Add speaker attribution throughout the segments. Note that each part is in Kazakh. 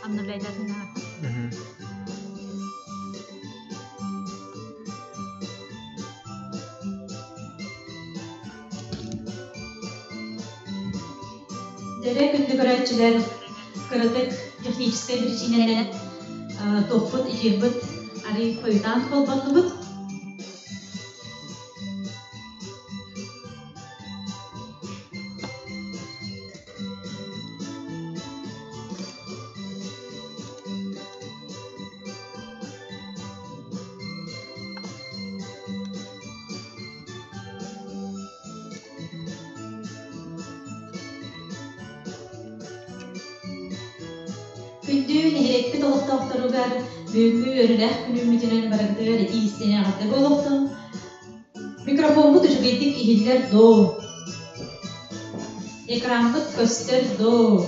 Speaker 1: Anlamaylarına. Dere gündü göretçiler kırıdık техническая причина топпут ижирбыт ари койдан колбатыбыт. Kündüğün erekli doluktaktırıgar büyümü örülək günümüdünün baragdır iyisine ağırdı boluktun. Mikrofonbu tücügeydik ihiller do. Ekranbıt köster do.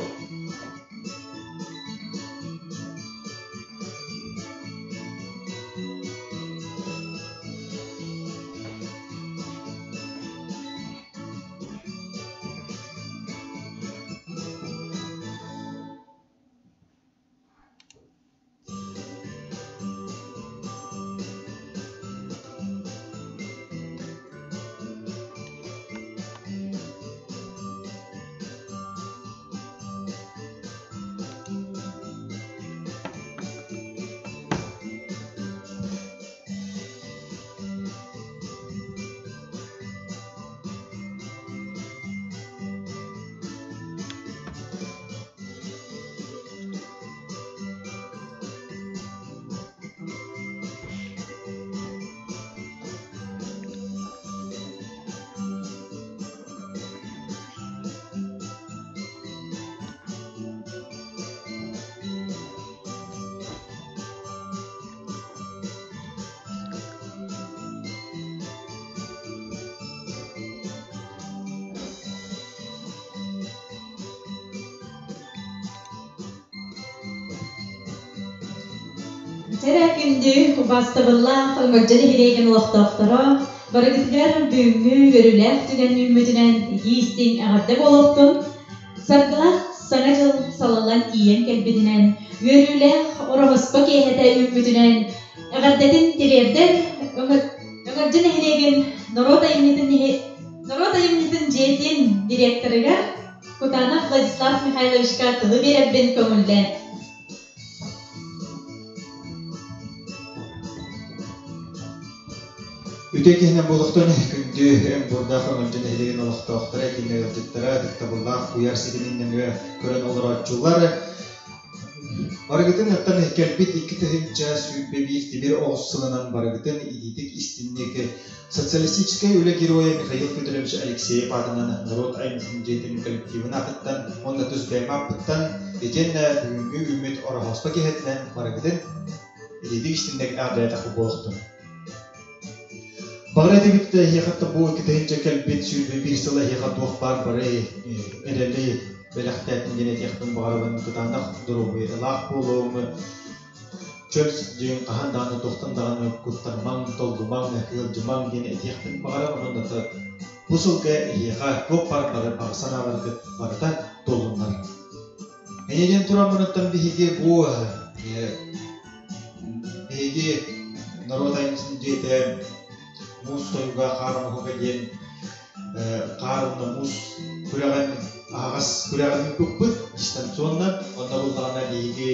Speaker 1: Terakündü bastabılla falmacılı hilegen uaqtaqtara baragitler büyümü görülək tügen ümmüdünen yistin ağırda boluktun. Sargıla sana jıl salalan iyen kelbidinen görülək orabaspa kehete ümmüdünen ağırdadın dilerden öngörcüne hilegen Народа имнитин жетин директорыга Кутанов Владислав Михайловичка тылы береббен көңүлдө.
Speaker 2: Үтекенен болуқтан күнді бұрда қоңылжын әлеген олықтауқтара кенде өлтеттара диктабыллақ қуяр сиденіннен көрін олар атчулары. Барыгытын аттан кәлбет 2 тыгынча сүйіппе бір оғыз сылынан барыгытын идитік истиннекі социалистическая өлі героя Михаил Федорович Алексеев атынан народ аймысын жетім коллективін ақыттан, онда түз бәйма апыттан, етен бүгінгі үмет орағаспа кехетінен барыгытын идитік истиннекі әбдәйтақы болуқтын. Бағырады бітті еқатты бұл 2 тыгынча кәлбет сүйіппе бір сылы еқат бар бары әрелі Беләхтәтін дене тектің бағарабын күтандақ дұрубы лақ болуымы чөпс дейін қағандағыны тоқтандағыны күттармаң, толғымаң, қылжымаң дене тектің бағарабын ондаты бұсылғы еға көп бары бағысан ағырғы барыдан толғындар. Әнеден тұрам мұнаттан бейге бұл бейге народ айнысын жеті мұз тойға қарымығы ден қарымны мұз күреген ағас күрәғын көппіт, дистанционнан, онда болдағына дейге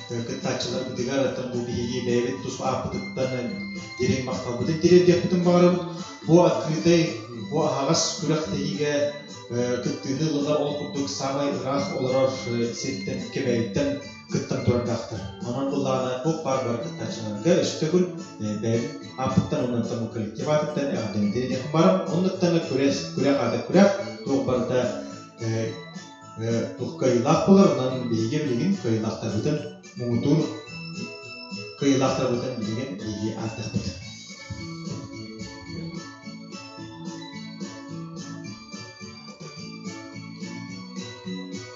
Speaker 2: күттачылар бұдығар аттан бұл дейге бәйбет тұс апытыттан дерең мақтал бұдың дерең депітін бағарабын. Бұл открытай, бұл ағас күрәқ дейге күттіні лылар ол күттік самай ұрақ олар сеттен кебәйттен күттін тұрандақтыр. Онан болдағына көп бар күттачыларға үшті күн бәйбет апыттан онын коллектив атыптан әғден дерең барам. Ондықтан күрәқ ады күрәқ, тоқ барда кайылақ болар, онан бейге білген кайылақтар бұтын мұңытур кайылақтар бұтын білген бейге артық бұтын.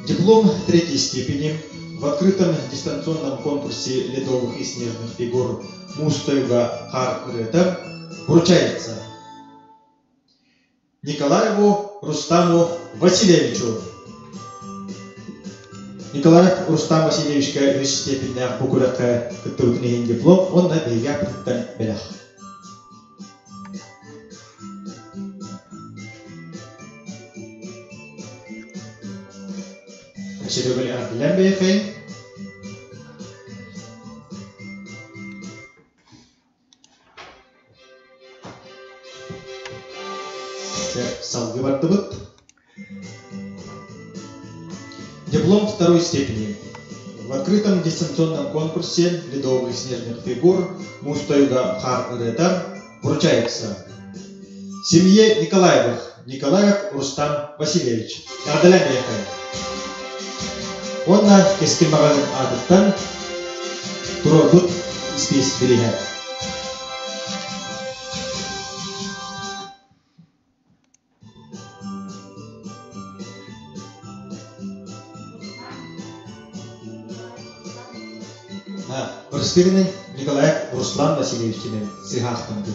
Speaker 2: Диплом 3-й степени в открытом дистанционном конкурсе ледовых и снежных фигур Мустойга Харкрета вручается Николаеву Рустаму Васильевичу. Николаев Рустам Васильевичка университетінде букуракка кыттыбытын диплом, онна бейге апыттан белах. Шедөгөл ардылан бейхейн. Салгы бардыбыт. Диплом второй степени. В открытом дистанционном конкурсе ледовых снежных фигур Мустаюга Хар-Редам вручается семье Николаевых Николаев Рустам Васильевич. Ардалан бейхейн. Онна кескин мағалын адыттан турорбут испес білігер. Рыстырының Николаев Руслан Васильевичтен сыйхақтымды.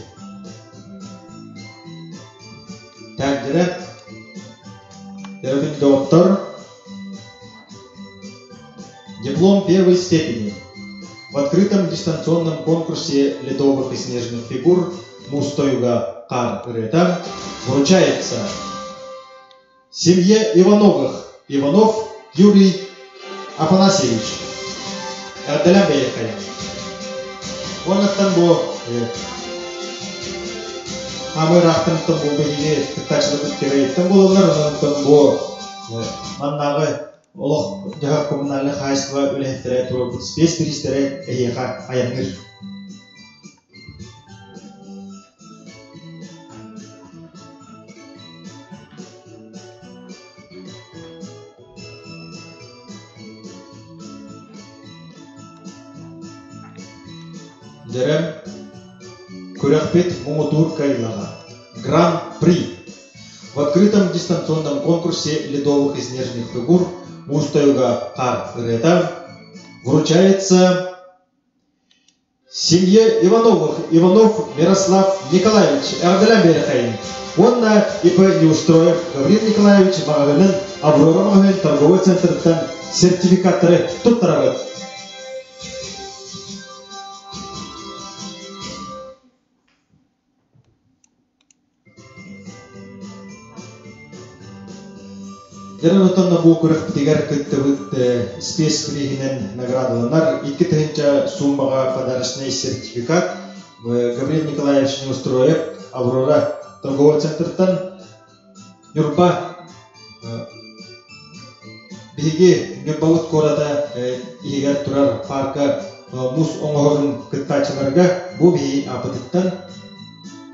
Speaker 2: Тәгдері Дәрбін доктор. Диплом первой степени. В открытом дистанционном конкурсе ледовых и снежных фигур Мустаюга Хар-Редам вручается семье Ивановых Иванов Юрий Афанасьевич. Ардалан бейхейн. Онаттан бу амырақтымтын бу бейге кыттачылык керейттен болалар. Онаттан бу маннағы олық жағақ коммунальный хозяйство үләхтері туры спец туристері әйеға аяңыр. Дәрем Куряхпет Мумутур Кайлага. Гран-при. В открытом дистанционном конкурсе ледовых и снежных фигур Мустаюга Хар-Редам вручается семье Ивановых Иванов Мирослав Николаевич. Ардалан бейхейн. Онна ИП Неустроев Гаврил Николаевич мағалының Аврора мағалының торговый центрден сертификаттары тұттырабыд. Дәрен отанна бұл көрік бітегер күттібіт спес білігінен наградаланар. 2 тыгынча суммаға подарочный сертификат Гаврил Николаевич Неустроев Аврора торговый центрден Юрба бігі Гүрбауыт кората егер тұрар парка мұз оңғырын күттачыларға бұл бігі апытыттан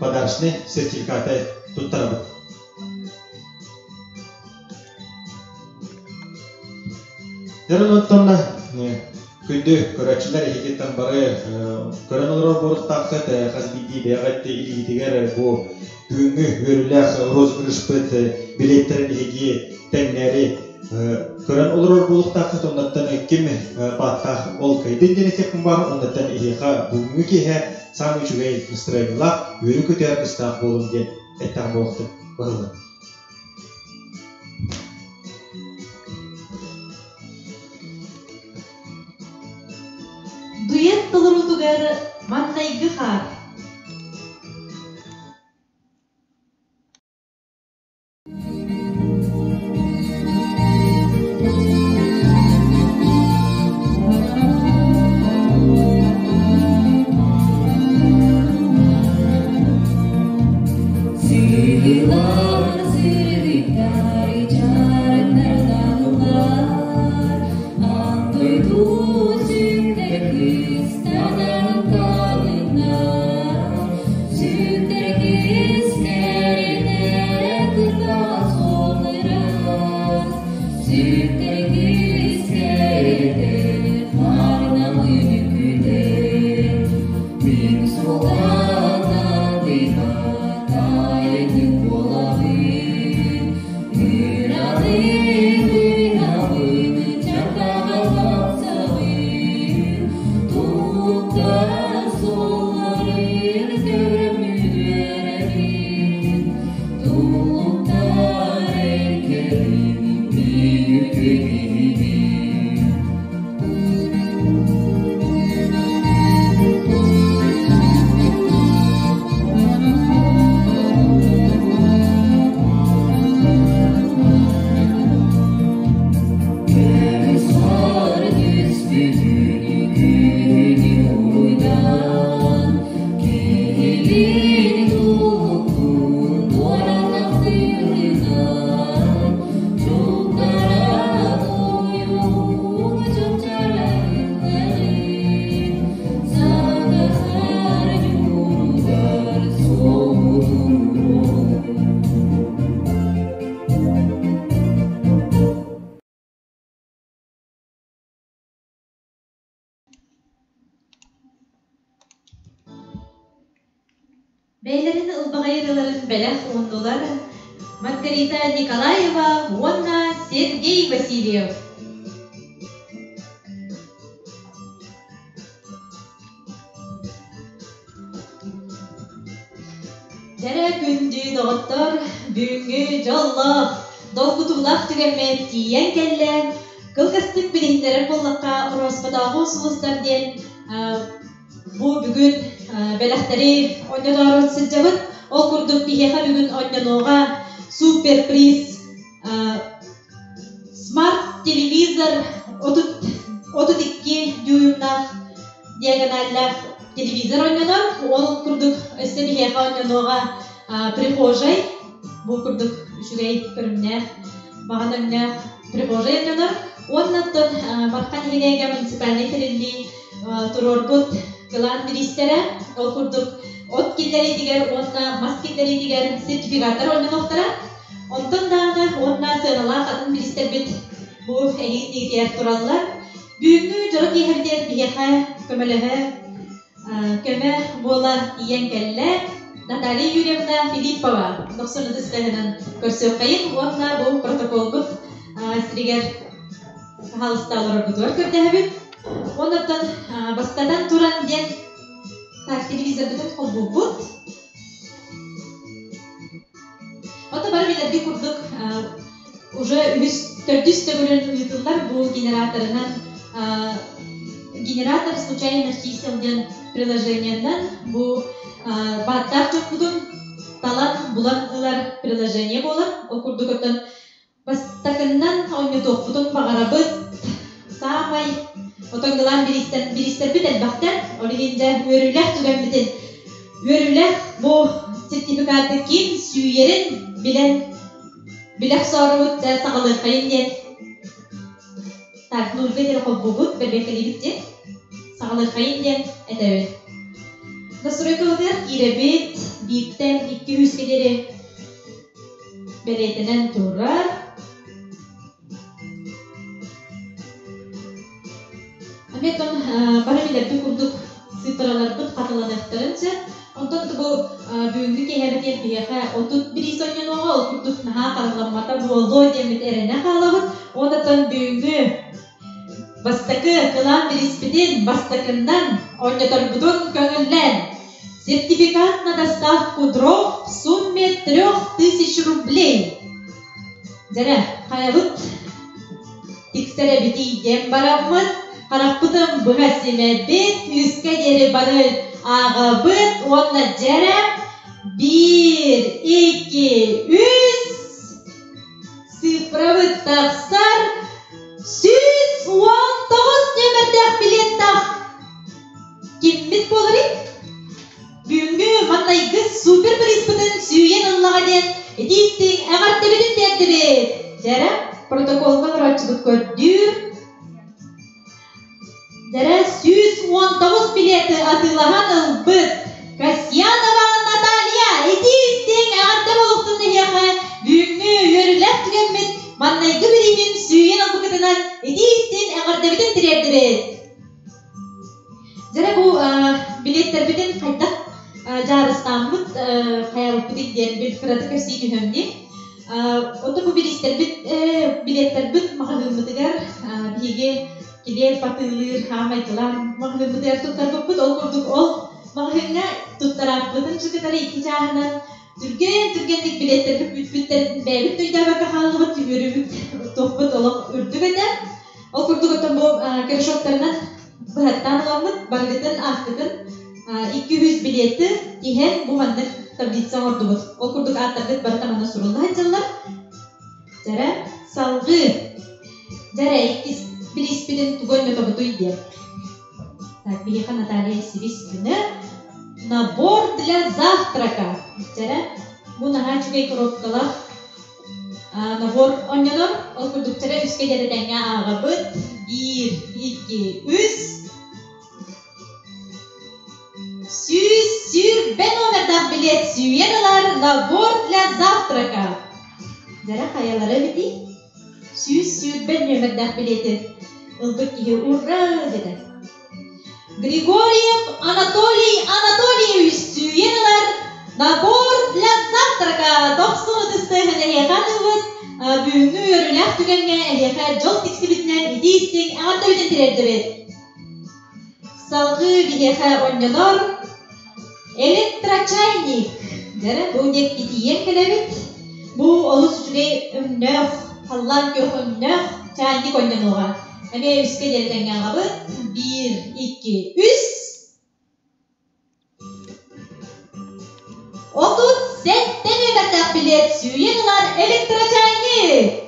Speaker 2: подарочный сертификаты тұттарабы. Дәрен оттанна күнді көрәтшілер егеттен бары көрән олар борықтақыт қазбейді бәғатты илігітігер бұл бүгінгі өріләқ розыгрыш-пыт билеттерін еге тәңнәрі көрән олар борықтақыт оннаттан кем баттақ ол кайдың денетекін бар, оннаттан еға бүгінгі кейі самый жүгей настроенілақ өрі көтер ұстақ болым ден әттіғын болықты бағылы.
Speaker 1: Дует тылырутугар мантайгы хар.
Speaker 3: Андой тузин де кристален калина.
Speaker 1: Beylerin ılbağayırıların belek ondular Margarita Николаева, Онна Сергей Васильев. Jara gündü doktor, büngü jolla, dokutulak tügelmet tiyen kelle, kılkıstık bilimlere kollakka orospadağı usulustar diyen bu bugün belekleri oynadığı sıcabıt, o kurduk biheha bugün oynadığı super priz smart televizor 32 düğümler diagonaller televizor oynadığı, onu kurduk üstü biheha oynadığı prihожай, bu kurduk şurayı körümler, bağınlar prihожай oynadığı, ondan Markan Hilege municipalne terili turorbut kılan biristere, o kurduk ot killeri diğer, onunla mas killeri diğer sertifikatlar oynadıklara, ondan da onunla sığınalar kadın birister bit bu eğit diğer turallar, büyüğünü jorok yeğerdiğer biheha kömelehe, köme boğular yiyen kelle, Natalia Yurievna Filippova, 90 tahının körsü kayın, onunla bu protokol bit siriger halıstalları budur kördehebit, ondan bastadan turan diyen televizyon bütün kol bu. Hatta bari bir kurduk, уже 400 tөгөлөн uyutullar bu generatorынан, generator случайно чиселден приложениянdan bu battar çok budun talan bulanlar приложение болар, o kurduk öten bastakından oyunu topudun bağarabıt samay otongalan birister biten baktan originde örüler tügen biten örüler bu sertifikatı kim süyerin bilen bilek sorumut sağlık kayın diyen tak nurbedir kobubut berbekeli bitti sağlık kayın diyen etevet nasırı kıldır irebit bitten 200 kederi beletenen turar Ameton barabiler bir kurduk sıfırlar bit katılanıklarınca ondan bu büyüngü kehebet biheha otut bir sonyan oğul kurduk naha kalanmata bu oldu demit erene kalavut ondan büyüngü bastakı kılan bir ispidin bastakından oynatar budun köngüllen sertifikat на доставку дров в сумме 3000 рублей. Jara kayabut tiksere biti dem baramız Karapıtım bıhasime bit, üske deri barı ağabıt, onunla jara 1, 2, 3, sıfırabıt taksar, 119 nömerdak bilet tak. Kim bit bolarik? Büyüngü manay kız super bir ispıtın süyen Allah'a den, edistin eğer tebedin derdibit. Jara protokoldan raçılık kördür. Jara 119 bileti atılahan ılbıt. Kasyanova Natalia, edistin eğer teboluktun nehiyaha, büyüngü yörüler tükenmit, manay kıbirimin süyen albıkıtınan, edistin eğer tebedin derdibit. Jara bu biletler biten kaydak jarıstamıt kayalıpıdık diyen bir fıratı kösü dühümdi. Oto bu biletler bit mahalımıdıgar bihige kide patılır hamaytılar mahalımıdıgar tutar bapıt ol kurduk ol mahalımına tuttarapıdın çıkıtarı iki cahanan Türgenlik biletler bütbütler bebit duyda baka halıbıt yürübüt tohbut olup ürdük eder. Ol kurduk oto bu kerşoklarından bıhattan olamıt bargıtın aftıdın 200 bileti dihen bu mandık tablitsa ordubut. O kurduk atargıt barıtamana surulda hacıllar. Jara salgı. Jara bir ispidin tugon metobutuy diye. Так, biheha Natalia Sibis'ini nabor для завтрака. Jara bu naha çukay koropkalar nabor onyanor. O kurduk jara üske jara denge ağabıt 1, 2, 3 Sur ben номердан билет süyeneler nabor для завтрака. Jara kayaları biti. Sur ben номердан bileti. Ilbık ki urra dedi. Grigoriev Anatoliy Anatolievich süyeneler Набор для завтрака 90 ehekalıbıt büyüğünü yörülük tügenge eheka jol tiksibitinen idisting ağırda biten tirerdibit. Salgı biheha onyanor elektrochaynik. Dere bu dek bitiyen kelebit. Bu olus üstüge ömnöh, hallan köh ömnöh chaynik onyanoğa. Eme üske deriden ağabıt 1, 2, 3. 30 sentten öberdak bilet süyenular elektrochaynik.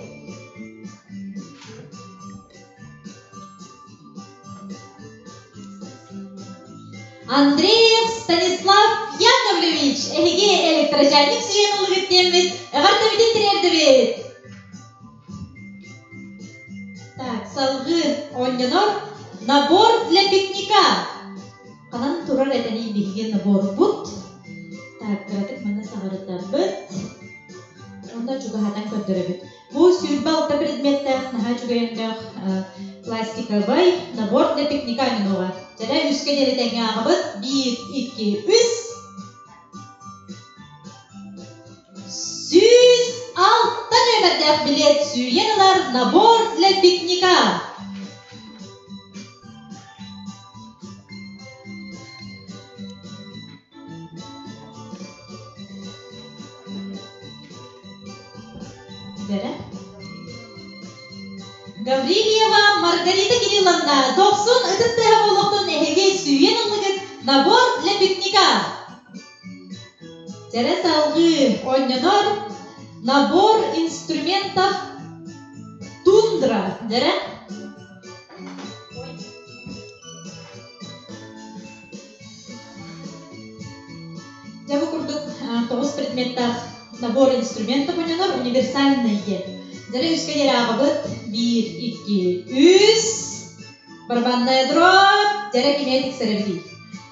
Speaker 1: Andreev Stanislav Yakovlevich ehege elektrochaynik süyenulu gittiğimiz ağırda biten tirerdibit. Так, салгы оннонор набор для пикника. Канан турар этени биген набор бут. Так, кратык мана сагарытабыт. Онда juga hatan көндөрөбүт. Бу сүйбалта предметтер наха juga яндах пластика бай набор для пикника нога. Жана үскө деретеңе агыбыт 1 2 3. Süz alttan ömerdek bilet süyeneler nabor для пикника. Гаврилиева Маргарита Кирилловна 90 ытыстыга болуктун эһиге сүйенелигит набор для пикника. Жара салгы оннонор набор инструментов тундра. Жара жабы курдук 9 предметтер набор инструментов оннонор универсальные. Жара үскө жер агыбыт 1 2 3 барабанная дробь жара кинетик серебди.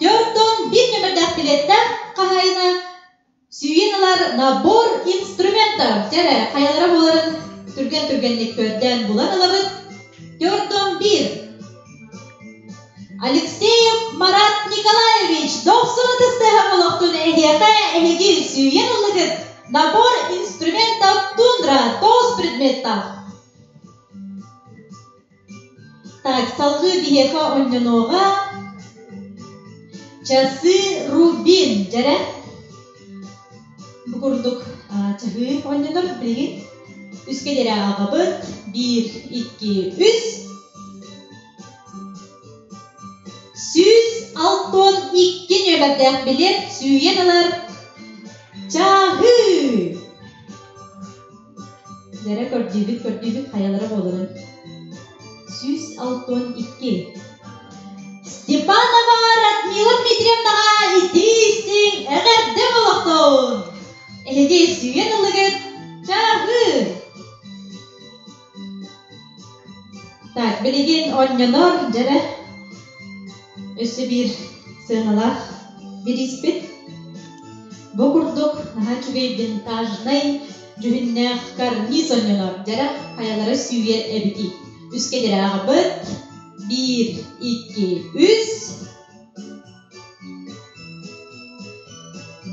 Speaker 1: Жортон бир номердак билеттер кахайна сүйенелер набор инструментов. Жара каялара боларын түрген-түргенлик көрдөн булан алабыт. Жортон 1 Алексеев Марат Николаевич 90-тыстыга болуктун эһиге сүйенелигит набор инструментов тундра 9 предметов. Так, салгы биеха оннонога часы рубин. Жара бугурдук чагы оннонор билген үскө дере агабыт 1 2 3. Süz altton 2 nöbetdek bilet süyeneler çahı. Jara kördübüt hayalara bolurun. Süz altton 2. Степанова Радмила Дмитриевнаға идейсің әғәрді болуқтun. Әлеге сүйенілігіт чағы. Так, білеген оннонор жара өсі бір сыңалақ бір іспет. Бұқұрдық наға чүгей винтажнай жүхіннәқ карниз оннонор жара хаялары сүйе әбіті. Үске жара ағыбыт 1 2 3.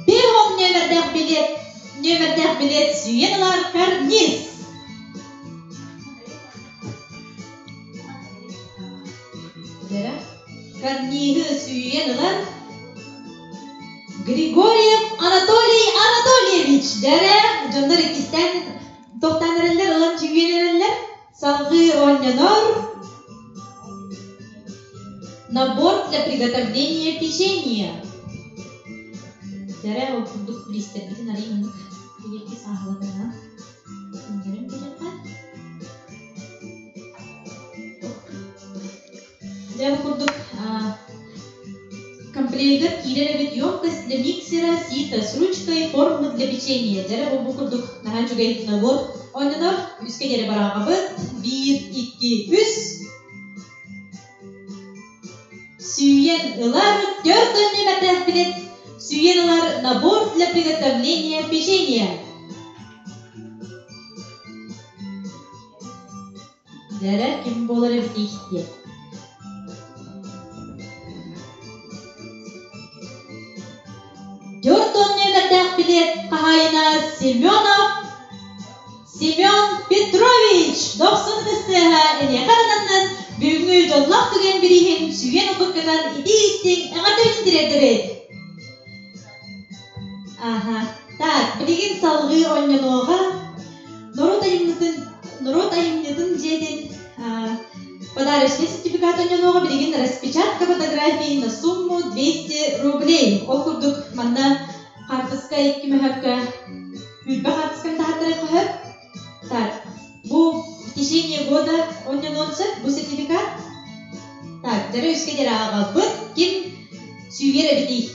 Speaker 1: Бехом нөмердек билет süyeneler karniz. Jara karnizı süyeneler Grigoriev Anatoliy Anatolyevich. Jara jonlar ikisten tohtanırlar olan süyeneler salgı onyanor. Набор для приготовления печенья. Жара окудук листербити нариймык билекти сагылыгына. Күндөрүн берекат. Жара окудук комплект кирелебит емкость для миксера, сито с ручкой, формы для печенья. Жара окудук наханчугай набор оннонор үскө жере барагыбыт 1 2 3. Süyen ылар 4 нөмердек билет süyen ылар набор для приготовления печенья. Жара ким болар битихте. 4 нөмердек кахайна Семен Петрович 90-га эне карананнан бүгүнгү жоллак деген бирихин сүйген укукканан идистин эгатебин тиредебет. Так, билигин салгы оннонога Народ айымнытын жедин подарочный сертификат оннонога билигин распечатка фотографии на сумму 200 рублей. Окурдук манда картыска 2 мөһөккө үлбө картыскан тахаттары кыһып. Так, бу в течение года оннононса бу сертификат. Так, жара үскө жара ага быт ким сүйгер бити.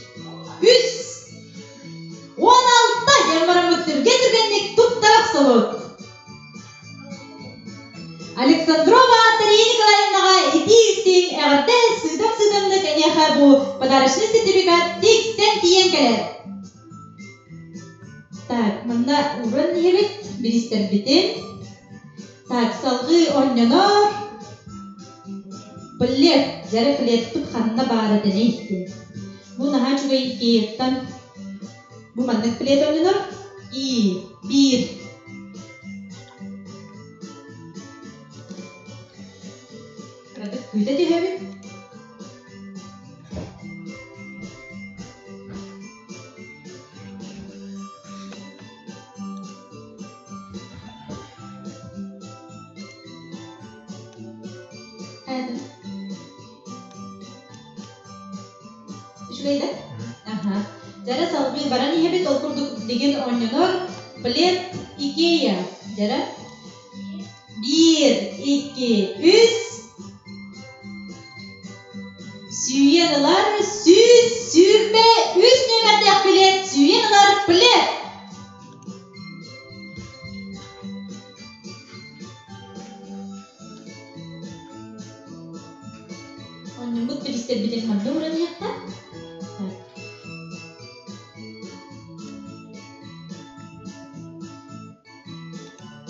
Speaker 1: 16 ямарамыттыр кетиргенник туттарак солот. Александрова Антария Николаевнаға итистин әғірді сыдам-сыдамды кәнеға бұл подарочный сертификат тек сен тиен кәлер. Так, мында урын ебет, білістер бітін. Так, салғы оннонор. Білет, жәрі білет тұт қанына бары дәне етті. Бұл наға чуға еттен. Бұл мандық білет оннонор. 1. Kuyda diyelim. Hadi. Şuraydı. Aha. Jara salbi barani hebet okurduk digin onyanor. Bilet Ikea. Jara. 1, 2, 3. Süyenalar sürme üst nömerde bilet. Süyenalar bilet. Onun bu bilgisayar bilet manda oranı yaptı.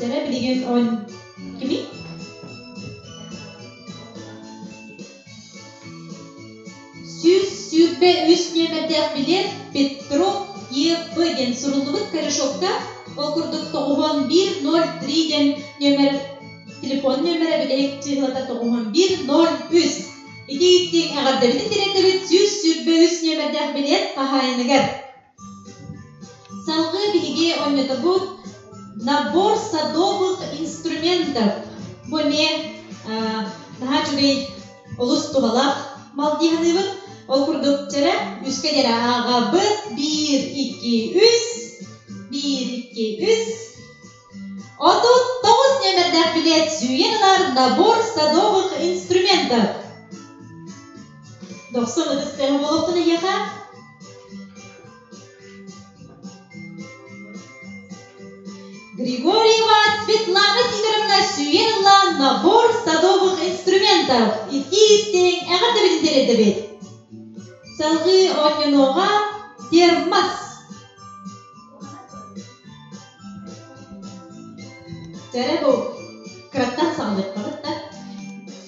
Speaker 1: Cara bilgin on kimi? Sürbe üst nömerde bilet Petrov YP den sorulduğu karışokta okurduk 9103 den nömer telefon nömeri bilerek çıhılata 9103 İdiyittin ağırda bitin direktörü sürbe üst nömerde bilet kahayınıgar. Salgı bilgi oynadı bu nabor садовых инструментов. Bu ne? Daha çok olus tuğalak mal diyanıvın. Okurdukça üskə jara ağa 1, 2, 3 1, 2, 3 39 nömerde bilet süyenalar nabor садовых инструментов. 90 ыдыстығы болуқтыны еға. Григорьева Светлана Сидоровна süyenalar nabor садовых инструментов. İtistің әғырды білдереді бет. Salgı onyonoga termas. Jara bu kırattan sağlık kalıpta.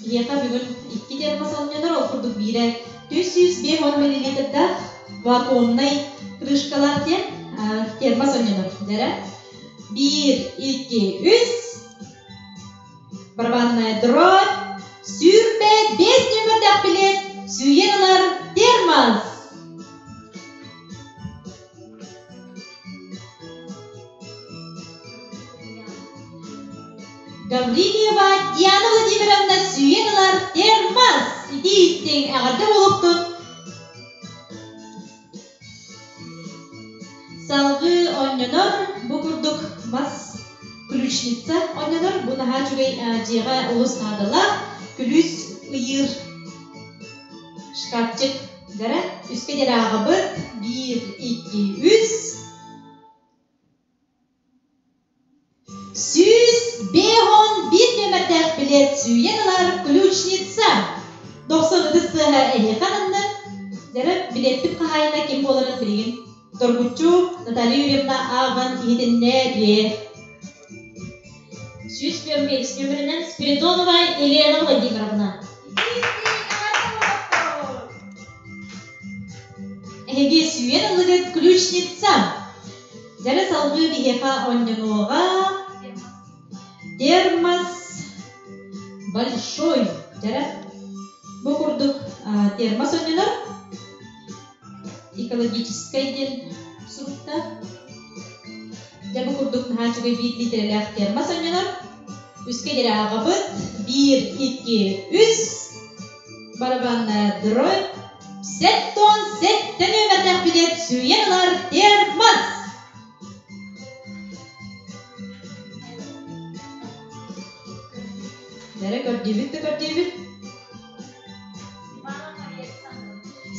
Speaker 1: Yaka bugün 2 termas onyonor okurduk bire 405 ml vakuumnay krышкалар ten termas onyonor. Jara 1, 2, 3 барабанная дробь sürbe 5 nömerde bilet süyenalar termas. Gavriliyeva Diana Vladimirovna süyenalar termas. İdiyistin ağırda oluptun. Salgı onyanor bu kurduk mas ключница onyanor. Bu daha çok ciğe ulus nadala külüs ıyır şkafçık. Jara üskə jara ağa 1, 2, 3 101 nömerde bilet süyenalar ключница 90-га эне канында. Жара билет бит кахайна ким боларын билген. Торгучу Наталья Юрьевна Аган иденнере. 101 нөмерінен Спиридонова Елена Владимировна. Эге süyeналыгы ключница. Jara salgı biheqa onyonoga термос большой. Jara bu kurduk термос onyonar экологический ден сурукта. Jara bu kurduk naha çuga 1 litrelik termos onyonar. Üske jara agabıt 1, 2, 3 barabanna droy setton ömerden bilet süyenalar termos. Jara gördüğümüz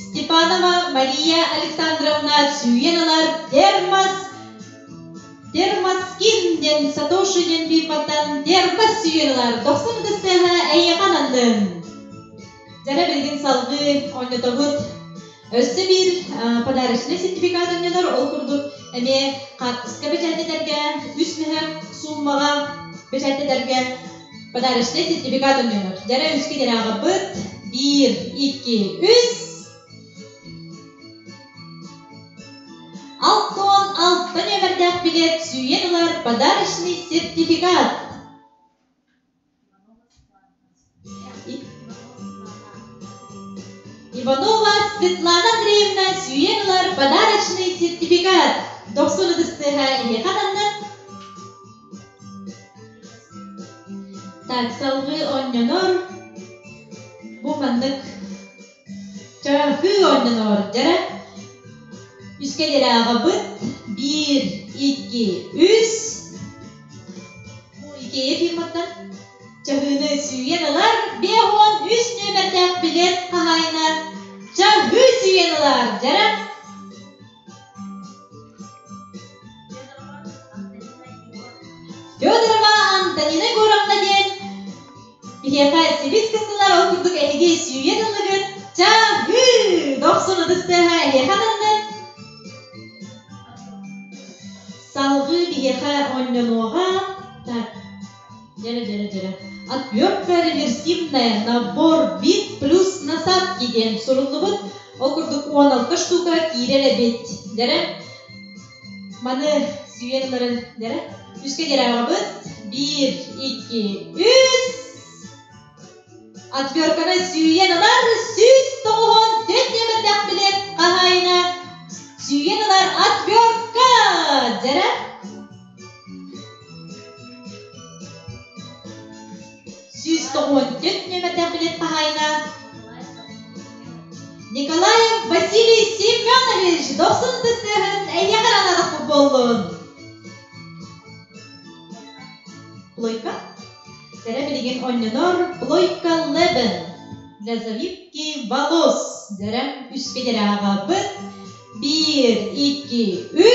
Speaker 1: Stepanova Maria Alexandrovna süyenalar termoskin Satoshi'nin bir vatan termos süyenalar 90 desteğe eyyakanandın. Jara bilgin salgı oynatavut össe bir padarışlı sertifikat oynalar ol kurduk. Eme katkıska beçertelerge üst mühem sunmağa beçertelerge padarışlı sertifikat oynalar. Jara üstki derağı bıt 1, 2, 3 alttan ömerdak bilet süyenalar padarışlı sertifikat. Иванова Светлана Андреевна süyenalar подарочный сертификат. 90 дыстыға eyyakanandın. Так, salgı oynanır. Bu mandık çahı oynanır. Jara üske derağı bıt 1, 2, 3 bu ikiye firmattan çahını süyenalar B10 üst nömerden bilet kahayna çahı süyenalar. Jara Fyodorova Antonina Gorovna den biheqa servis kıstılar okurduk elge süyenalığın çahı 90 dıstığa eyyakanandın. Salgı biheqa oynanoğa Jara Отвертка реверсивная, набор бит плюс насадки ден sorulubut okurduk 16 штука кирелебит. Jara mani süyenlerin jara üske deragabıt 1, 2, 3 Отвертканы süyenalar süs toğun 4 nemerden bilet kahayna süyenalar отвертка. Jara Süstoğun 4 nömerden bilet kahayna Nikolayev Vasiliy Semyonovich 90 dыстığın eyyakananadık bu bollun. Плойка. Jara bilgin oynanır Плойка Leben для завивки волос. Jara üske derağı bıt 1, 2, 3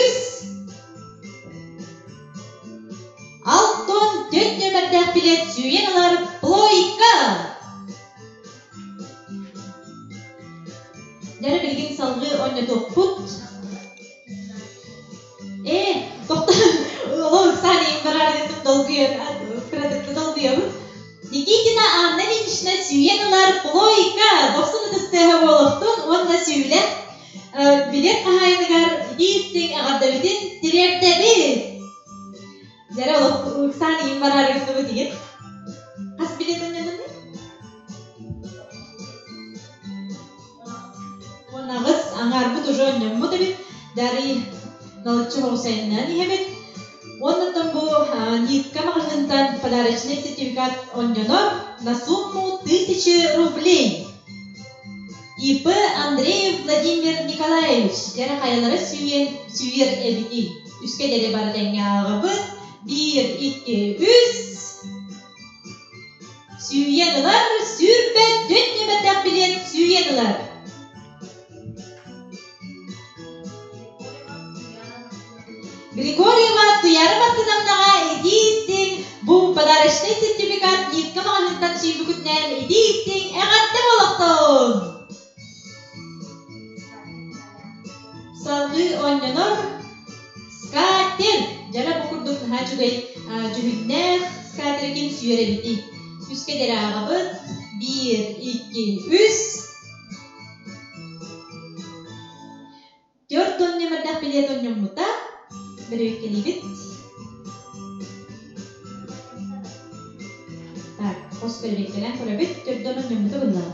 Speaker 1: Altın 4 nömerden bilet süyenalar Плойка. Jara bilgin salgı oynatıp put. Tohta oğlum saniyim karar edip dolguyor. Pratikte dolguyor. Nikitina Anna Nikitina süyenalar Плойка. 90 dıstığa boğuluktun. Onunla süyle. Bilet kahaynagar giyistin ağabdavidin direkteri. Jara oğlum saniyim karar edip digin. Kas bilet oynadın mı? Onağız angar bu tuju oynamı tabi. Dari nalıkçı Hoseyin'den hemet. Ondan bu nitka mağazından подарочный сертификат oynanır. На сумму 1000 рублей. İp Andreev Vladimir Nikolaevich. Jara kayaları süyer ebiti. Üske dere bardenge ağabıt 1, 2, 3 süyenalar sürpet 4 nömerden bilet süyenalar. Grigorьева Tuyarım hakkınamnağa ediysin. Bu подарочный сертификат nitka mağazından süybükütnen ediysin. Eğatte olaktın. Salgı oynanır. Skater. Jara bu kurduk naha çugay cühünne skaterkin süyere biti. Üske derağabıt 1, 2, 3 4 nömerden bilet oynamıta Берекелибит. Так, хос берекелен көрөбүт, төрдөн önümde bunlar.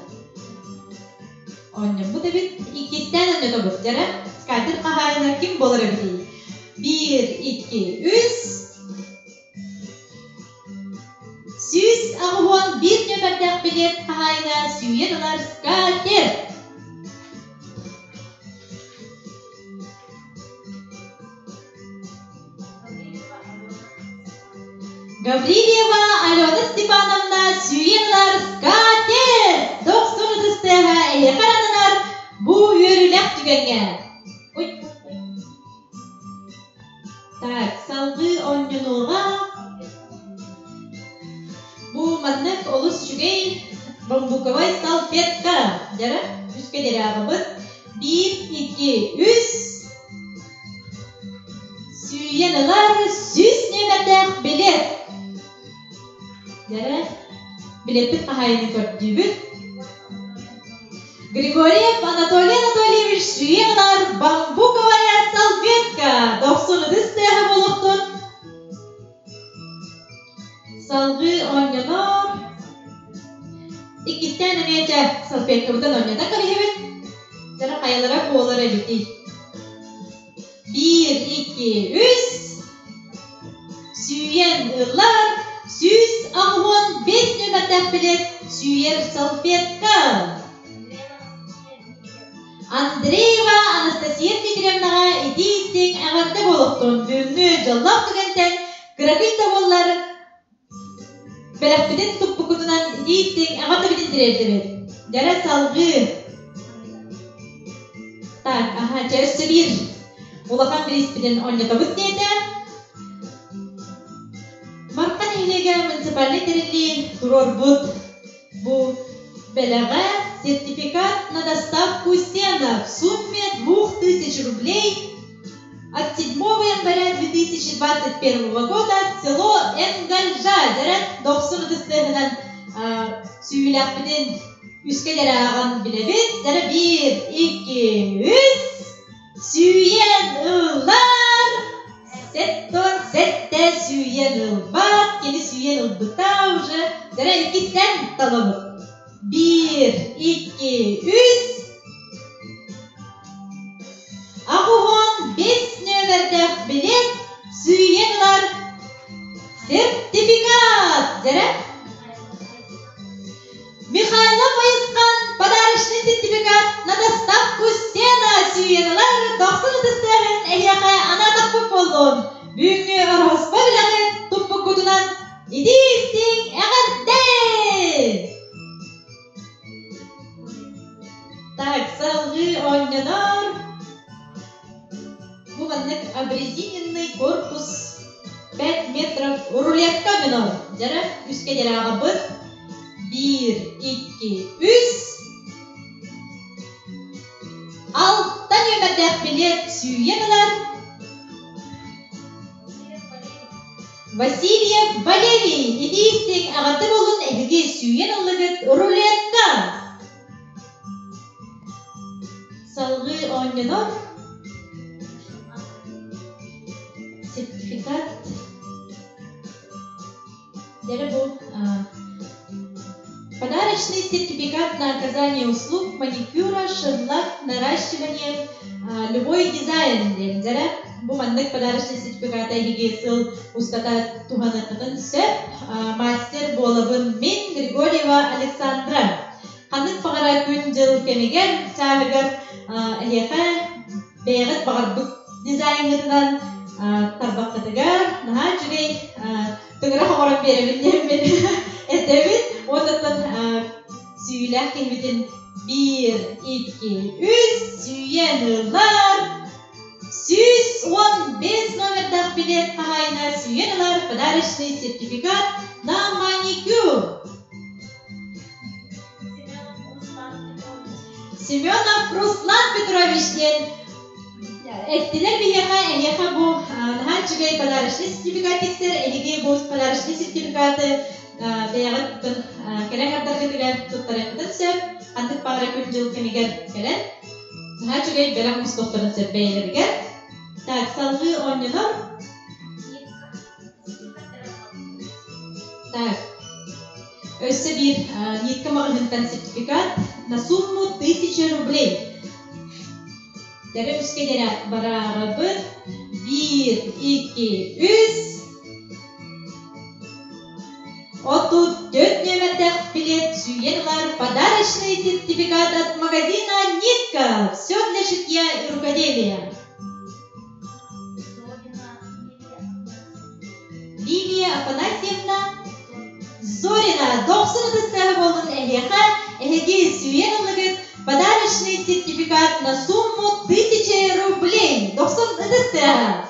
Speaker 1: Ondan bu da bir ikiden önce de bu. Jara, skatir kahaylar kim bolar ebedi? 1, 2, 3. Süs ağuan bir nöbetlik bilet kahaylar süyedeler skatir. Gavrileva Alona Stepanovna süyedeler skatir. 90 desteğe eyakaranlar bu yürülek tügenge. Так, salgı onyonuğa bu mannak olus şügey bambukavay salfetka. Jara, üskeleri ağabıt. 1, 2, 3. Süyeneler süs nöbetlik bilet. Jara, biletin kahayını kördüğübüt. Григорьев Анатолий Анатольевич süyeneler bambukavaya salfetka. 90 desteğe buluktun. Salgı onyanor. İki tane nece salfetka budan onyana karıyebet. Jara kayalara boğulara gitti. 1, 2, 3. Süyen ırlar. Süs ağuan 5 nöbetlik bilet. Süyer salfetka. Andreeva Anastasia Dmitrievnaga idisting agarte boluktun. Bürnü jallap tügenten grakil tavallar belakpiden tuppukutunan idisting agarte bidin direvdebet. Jara salgı. Tak, aha, çerüstü bir. Ulakan bir ispiden onyatabıt neydi. Markan ehlege municipaliterini durorbut. Bu belaga сертификат на доставку сена в сумме 2000 рублей от 7 января 2021 года село Энгальжа. Жара 90 дыстыгынан süйләппеден үскелер аған білебет. Жара 1, 2, 3. Süyen ıllar. Sette süyen ılbat. Keni süyen ılbıta уже. Жара 2 sen tanımır. 1, 2, 3. Ağuhan 5 nöbetlik bilet süyeneler sertifikat. Jara Mikhailov Ayıskan подарочный сертификат на доставку сена süyeneler 90 desteğin ehyaka ana takıp oldun. Büyüngü arhospa bilanı tuppu kutunan idisting eğerde. Так, салгы онянор. Bu mannak обрезиненный корпус 5 метров рулетка минор. Жара, üskeleri ağabıt. 1, 2, 3. Alttan nöbetlik bilet süyeneler. Vasilyev Valery. İdisting ağatı bolun ehge süyenelligit ruletka. Salgı onyanor. Сертификат. Жара bu подарочный сертификат на оказание услуг маникюра, шерлак, наращивание, любой дизайн. Жара bu mannak подарочный сертификат ehge sıl ustata tuhanatın söp master bolabın min Grigorieva Alexandra. Kanık pagara gün jıl kemiger çağıgar eheka beğet bağırdık dizaynından tabakıtıgar naha jügey tıgıra horan berebildim ben etebit ondan süyülek kehbitin 1, 2, 3 süyenirler süs 15 номердах билет kahayna süyenirler подарочный сертификат на маникюр. Семенов Руслан Петрович'ten ettiler bir yaka bu naha jügey pодарочный сертификат ister ehge bu pодарочный sertifikatı beğet tutun keren kadar tuttarıktan söp antık para küncül kemiger keren naha jügey belam musdoqtarın söp beğenirger. Tak salgı onyanor. Өссө бир нитка магынтан сертификат на сумму 1000 рублей. Дәрі үске дәрі барағыбыт 1, 2, 3 34 номердах билет сүйенлар подарочный сертификат от магазина «Нитка». Все для шитья и рукоделия. Лилия Афанасьевна Зорина. 90 болын эхеха эхеге сүйенлыгыт подарочный сертификат на сумму 1000 рублей. 90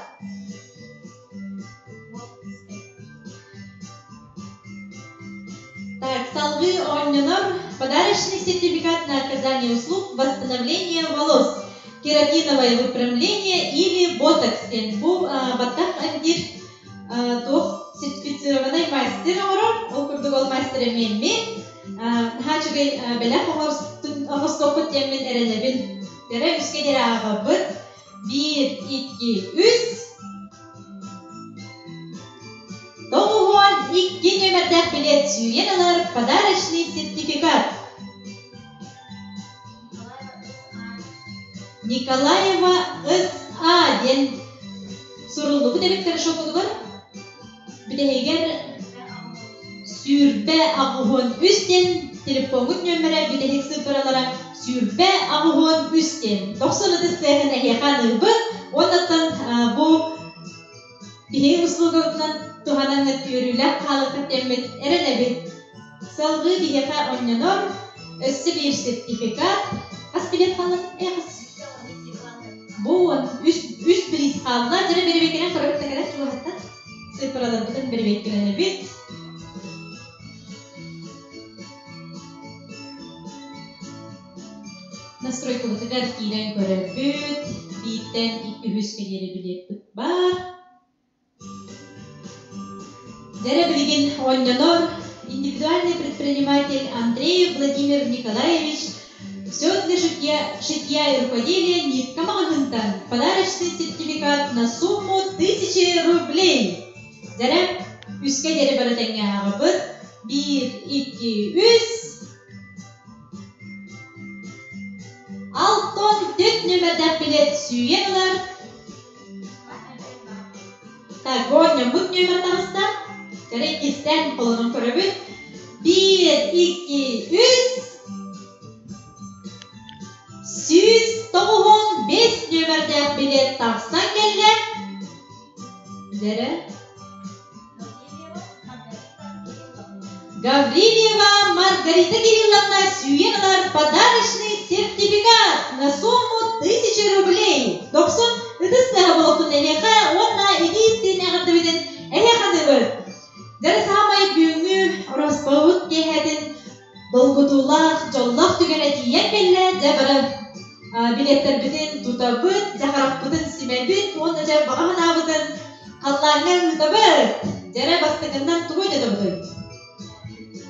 Speaker 1: Так, Салгы Онненор, подарочный сертификат на оказание услуг восстановления волос, кератиновое выпрямление или ботокс. Бу баттах андир тох сертифицированный мастер орон, окурдугол мастер эмемми, хачугай белах охостопут теммен эренебин. Дере үске дере агабыт 1, 2, 3 Доғуон 2 номердах билет сүйенлар подарочный сертификат. Николаева С.А. ден сурулду. Bu demek karşı okudular. Bir de heger sürbe ağuhun üstten telefonun nömere bir de hek sıfıralara sürbe ağuhun üstten. 90'lı sehine hekanı bu. Ondan bu bihe usulundan Tuhan'ın ötüyoruyla kalıkı temmet erenebit. Salgı diheka onyanor, össü bir sertifikat. As bilet kalın, Bu üst bilet kalına, jere beri bekenen korabit tekrar çuva hatta. Sıfıradan bütün beri beklenebit. Настройку tekrar kilen korabit. Biten 200 kere bilet var. Деревлигин Онненор, индивидуальный предприниматель Андрей Владимир Николаевич, все для шитья и рукоделия нитка магнитан, подарочный сертификат на сумму 1000 рублей. Дерев, үске дере баратенге агыбыт, 1, 2, 3 Алтон 4 номердах билет сүйенлар. Так, Оння бұт номер тағыста. Жарай кестен қолының көрібіт. 1, 2, 3 Сүйіз тоғуын 5 номердах билет тағыстан келді. Дәрі Гаврилева Маргарита Кирилловна сүйенлар подарочный сертификат на сумму 1000 рублей. 90 ыдыстағы болуқтың әлеға, онна едейістен әғырдыбеден әлеғады бір. Дәрі сағамай бүйіңі ұроспауыт кехәдін долгутулақ, жоллақ түгені тиен келі, жәбірі билеттер бітін тұтабыт, жақарап бұтын симәбіт, онда жәбі бағаған абыдын қаллаңын ұтабыт. Дәрі бастығынан тұғой деді бұдын.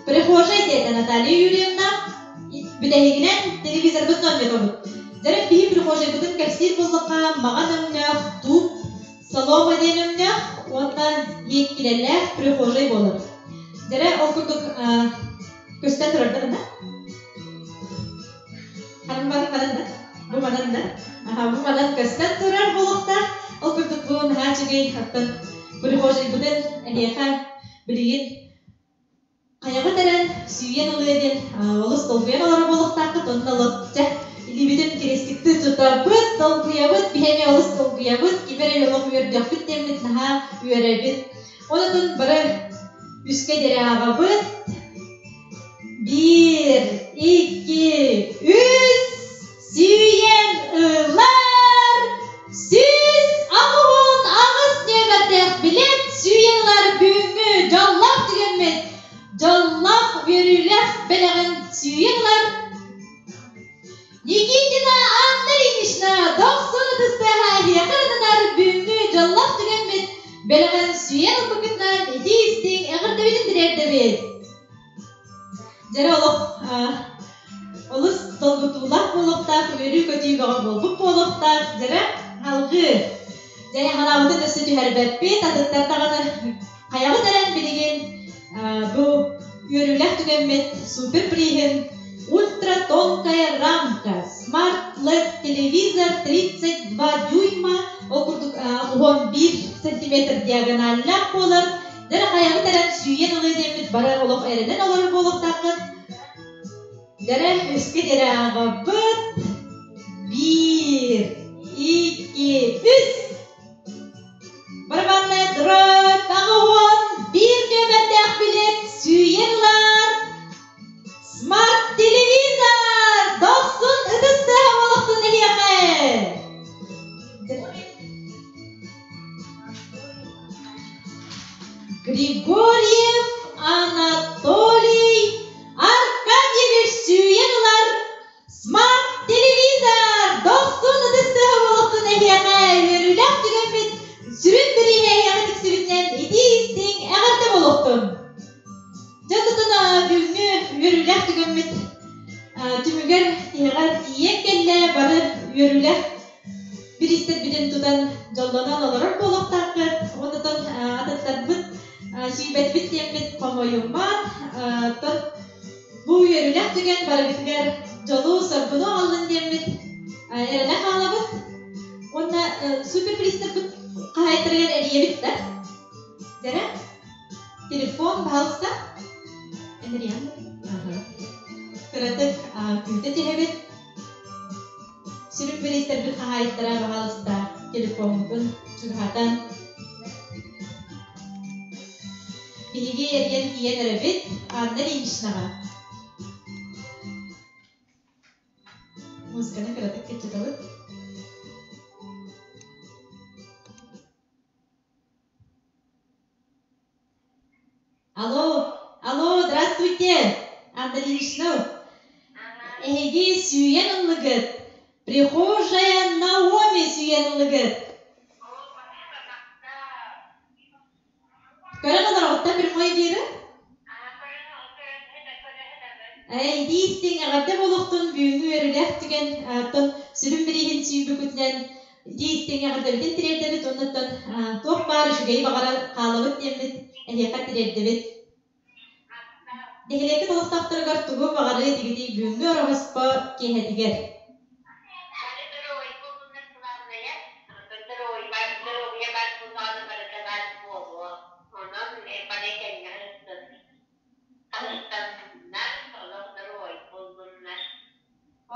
Speaker 1: Прихожай деді Наталья Юрьевна, бүдәйгінен телевизор бұтын деді бұд. Дәрі бейі прихожай бұтын кәпсир болдыққа маған өңнәқ, туп, солома ден өңнәқ, ondan yetkililer prihojay olur. Dere okuduk kösten durardı da. Hanım madan da. Bu madan da. Bu madan kösten durar bulukta. Okuduk bu nahacıgay hattın prihojay budun ehiyaka bilgin. Kayağı deren süyen oluydun. Olus dolguyan olar bulukta kıtın alıpça. Libidin kiristikti tutabıt, dolguyabıt, bihemi olus dolguyabıt, kibere yolu üyerdiyakbıt demit naha üyerebit. Ondan bari üske dere ağabıt. 1, 2, 3 Süyen ılar. Süz ağıbın ağız nevertek bilet. Süyenler büyüngü jallak tügenmet. Jallak verülek belağın süyenler. Никитина Андреевична, 90-сы якырдынар бүгүнгү жоллап түгенбит. Белген сүйен укугунан эдистин эгирдебидин дирердебит. Жара олус толгутулак болуктак, өрү көтүйгөгө болбуп болуктак, жара алгы. Жара халабытын өсү түһәрбеппит, адыттар таганы каягы дерен билеген бу Yörülэх tügenmet super прием ультратонкая рамка Smart LED телевизор 32 дюйма окурдук 11 сантиметр диагоналлах болар. Дәрі қаяғы тәрән сүйен ұлайдемет бара олық әрінен олар болып тақын. Дәрі өске дәрі аға бұд. 1, 2, 3. Барбанны дұрып тағы 10. Bir nömerde akbilet sүйенлар. Smart телевизор. 90 ыдысты олықтың нәйеқі. Григорьев Анатолий Аркадьевич сүйенлар. Smart телевизор. 90 ыдысты олықтың нәйеқі. Өріләк түгенбет сүрін біріне яғытық сүрінен едейістің әғарда болуқтым. Жадытына бүгінгі өріләк түгенбет түмігер тиғар тиен келі бары өріләк bir istер биден тудан жолданан оларар болуқтақыт. Онытын адаттар бұд сүйбет бит тембет қомойыман. Бұл өріләк түген бары бітігер жолу сұрбыны алдын дембет әріләк алабыд. Онда супер пристер бұд қағайтырген әрие бітті. Дәрі? Телефон бағалыста? Әніриян? Күрәтік күнті тегебет. Сүріп пристер бұд қағайтыра бағалыста телефон бұд жүгатан. Биге әрген киен әрібет аңдар енішінаға. Музыканы күрәтік кетчеті бұд. Алло, здравствуйте, Андалинишну. Эги сүйен ұлығыт, прихожая Наоми сүйен ұлығыт. Көрін ұлығыттан бір мой бері? Дейістің ағарды болуқтың бүйінгі өріләк түген сүрін бірейін сүйбі күтінен дейістің ағарды бітін тірерді біт, оныттың тоқ бары жүгей бағара қалығыт дембіт. Әйеқа тірердебет. Дегелекі толықтақтырғар тұғы бағары дегедей бүгінгі орағыспа кейхетігер.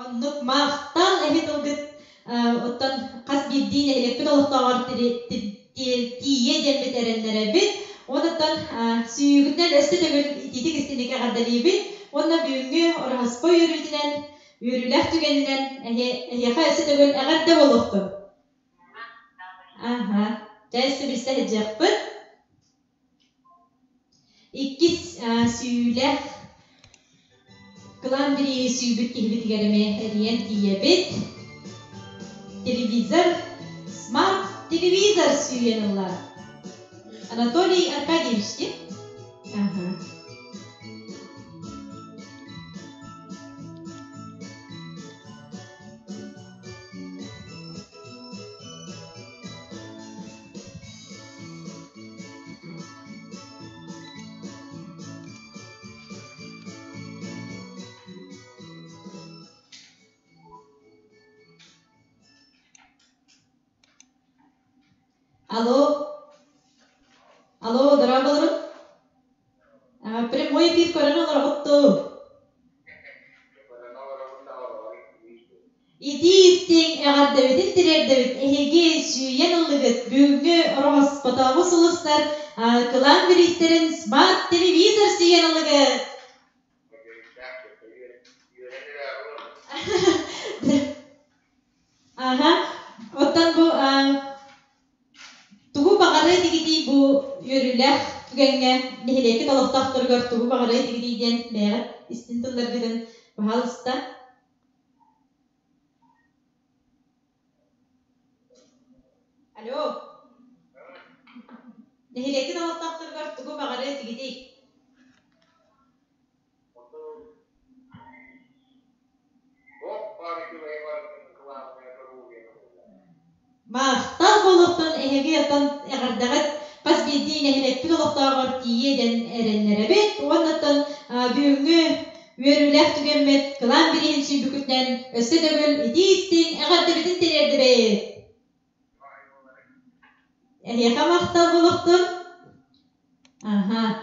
Speaker 1: Оннық мақтал әхет олғыт оттан қас беддейін әйелекпен олықтағар тие дембет әрендері бет. Онықтан сүйігінен өсті төгіл итетік істенеке қардалейбет. Онына бүгінгі орағыспа өрілдінен, өріләк түгенінен әйеқа өсті төгіл әғарда болуқтым. Жәйсі білсе әджеқпіт. Иккіз сүйіләк қылан бірі сүйбіт кейбіт кәріме әріен тиебет. Телевизор, смарт телевизор сүйен ұлар. Анатолий Аркадьевич, де? Алло, дара болырын? Прямой эфир көрін олар ғытты. Иди істең әғарды бетін тірерді бет, әйеге сүйен ұлығыт, бүгінгі ұрғыз патауы сұлықсар, қылан бір істерін смарт телевизор сүйен ұлығыт. Оттан бұл тугу бағары дегедей бұл өріләк түгенге нехелекі талықтақтырғар тугу бағары дегедейден бәғат істін тұлларғыдың бағалыста. Алло. Нехелекі талықтақтырғар тугу бағары дегедей. Мақтал болуқтың әйеге ятан әғардағыт қас dediğine helek bir oluktağı diyeden erenlere bet. Ondan büyüğü Yörülek tükenmet, kılan birinci bükütten öse dögül, ediysin, eğadda bitin telerde bet. Yaka maktal buluktun. Aha.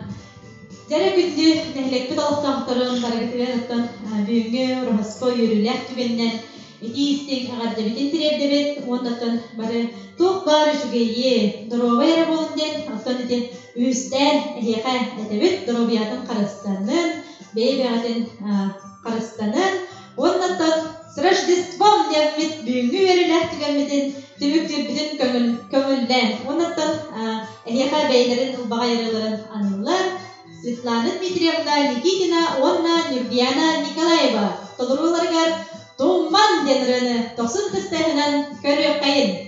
Speaker 1: Jara gündü nehlek bir oluktağı baragıtıven ottan büyüğü rohasko yörülek tükennen ediysin, eğadda bitin telerde bet. Ondan barı tuğ barı şu geyye, doroba yara bolundan, ottan edi üstten yaka edebet, dorobiyatın karasıstanın, Beybeğatin karıstanın, ondan Rождеством devmet büyüğü verirler tükenmedin, tümüktür bütün kömülden. Ondan Ehyaka beylerin ulbağayarıların anılar, Svetlana Dmitrievna Nikitina, Onna Nurdiana Nikolayeva. Toluru olargar Tuğman denirini 9 kıstayınan körü kayın.